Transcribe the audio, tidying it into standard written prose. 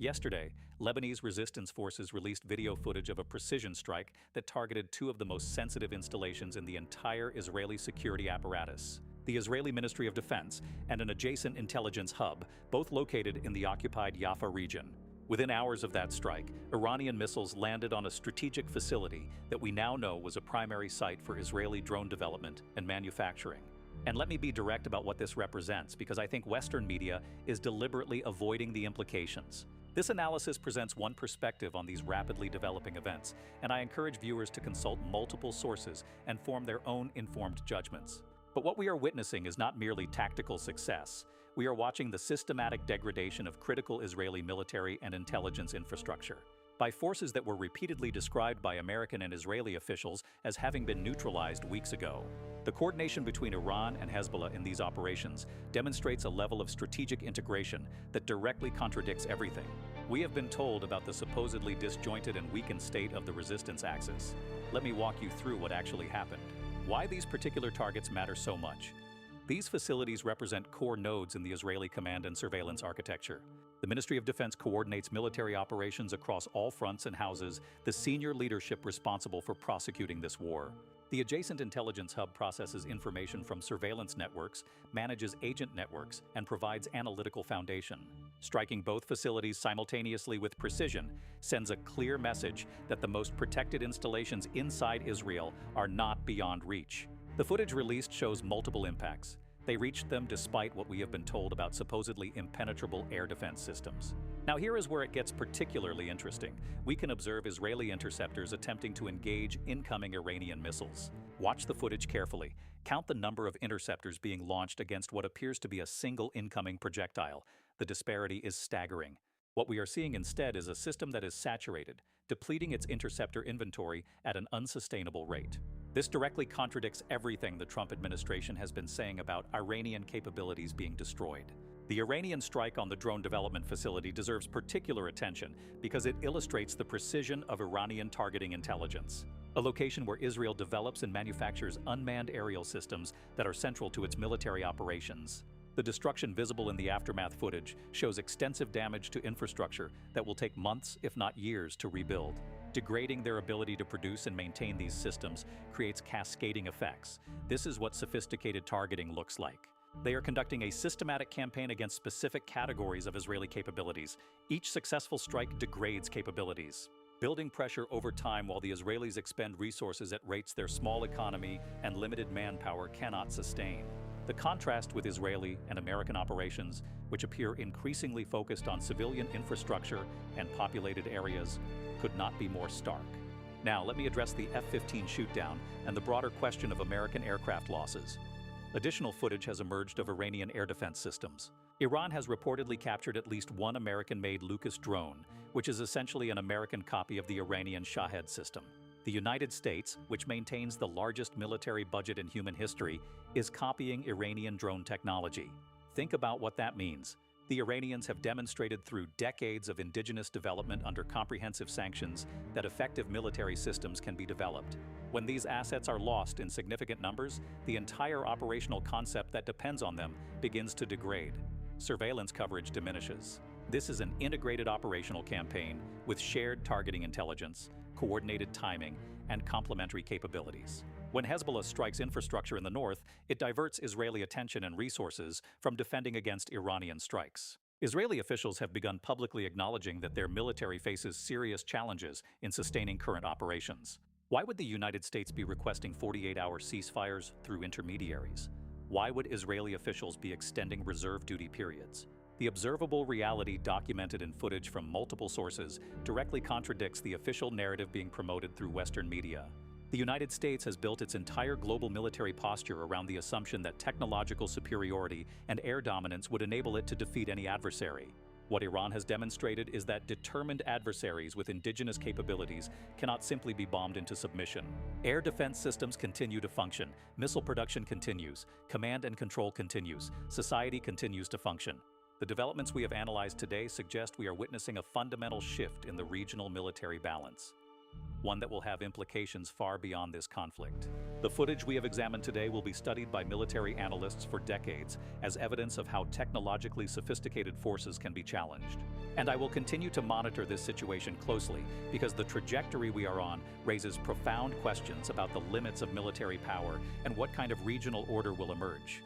Yesterday, Lebanese resistance forces released video footage of a precision strike that targeted two of the most sensitive installations in the entire Israeli security apparatus: the Israeli Ministry of Defense and an adjacent intelligence hub, both located in the occupied Jaffa region. Within hours of that strike, Iranian missiles landed on a strategic facility that we now know was a primary site for Israeli drone development and manufacturing. And let me be direct about what this represents, because I think Western media is deliberately avoiding the implications. This analysis presents one perspective on these rapidly developing events, and I encourage viewers to consult multiple sources and form their own informed judgments. But what we are witnessing is not merely tactical success. We are watching the systematic degradation of critical Israeli military and intelligence infrastructure by forces that were repeatedly described by American and Israeli officials as having been neutralized weeks ago. The coordination between Iran and Hezbollah in these operations demonstrates a level of strategic integration that directly contradicts everything we have been told about the supposedly disjointed and weakened state of the resistance axis. Let me walk you through what actually happened. Why these particular targets matter so much. These facilities represent core nodes in the Israeli command and surveillance architecture. The Ministry of Defense coordinates military operations across all fronts and houses the senior leadership responsible for prosecuting this war. The adjacent intelligence hub processes information from surveillance networks, manages agent networks, and provides analytical foundation. Striking both facilities simultaneously with precision sends a clear message that the most protected installations inside Israel are not beyond reach. The footage released shows multiple impacts. They reached them despite what we have been told about supposedly impenetrable air defense systems. Now here is where it gets particularly interesting. We can observe Israeli interceptors attempting to engage incoming Iranian missiles. Watch the footage carefully. Count the number of interceptors being launched against what appears to be a single incoming projectile. The disparity is staggering. What we are seeing instead is a system that is saturated, depleting its interceptor inventory at an unsustainable rate. This directly contradicts everything the Trump administration has been saying about Iranian capabilities being destroyed. The Iranian strike on the drone development facility deserves particular attention because it illustrates the precision of Iranian targeting intelligence, a location where Israel develops and manufactures unmanned aerial systems that are central to its military operations. The destruction visible in the aftermath footage shows extensive damage to infrastructure that will take months, if not years, to rebuild. Degrading their ability to produce and maintain these systems creates cascading effects. This is what sophisticated targeting looks like. They are conducting a systematic campaign against specific categories of Israeli capabilities. Each successful strike degrades capabilities, building pressure over time while the Israelis expend resources at rates their small economy and limited manpower cannot sustain. The contrast with Israeli and American operations, which appear increasingly focused on civilian infrastructure and populated areas, could not be more stark. Now, let me address the F-15 shootdown and the broader question of American aircraft losses. Additional footage has emerged of Iranian air defense systems. Iran has reportedly captured at least one American-made Lucas drone, which is essentially an American copy of the Iranian Shahed system. The United States, which maintains the largest military budget in human history, is copying Iranian drone technology. Think about what that means. The Iranians have demonstrated through decades of indigenous development under comprehensive sanctions that effective military systems can be developed. When these assets are lost in significant numbers, the entire operational concept that depends on them begins to degrade. Surveillance coverage diminishes. This is an integrated operational campaign with shared targeting intelligence, coordinated timing, and complementary capabilities. When Hezbollah strikes infrastructure in the north, it diverts Israeli attention and resources from defending against Iranian strikes. Israeli officials have begun publicly acknowledging that their military faces serious challenges in sustaining current operations. Why would the United States be requesting 48-hour ceasefires through intermediaries? Why would Israeli officials be extending reserve duty periods? The observable reality documented in footage from multiple sources directly contradicts the official narrative being promoted through Western media. The United States has built its entire global military posture around the assumption that technological superiority and air dominance would enable it to defeat any adversary. What Iran has demonstrated is that determined adversaries with indigenous capabilities cannot simply be bombed into submission. Air defense systems continue to function, missile production continues, command and control continues, society continues to function. The developments we have analyzed today suggest we are witnessing a fundamental shift in the regional military balance. one that will have implications far beyond this conflict. The footage we have examined today will be studied by military analysts for decades as evidence of how technologically sophisticated forces can be challenged. And I will continue to monitor this situation closely because the trajectory we are on raises profound questions about the limits of military power and what kind of regional order will emerge.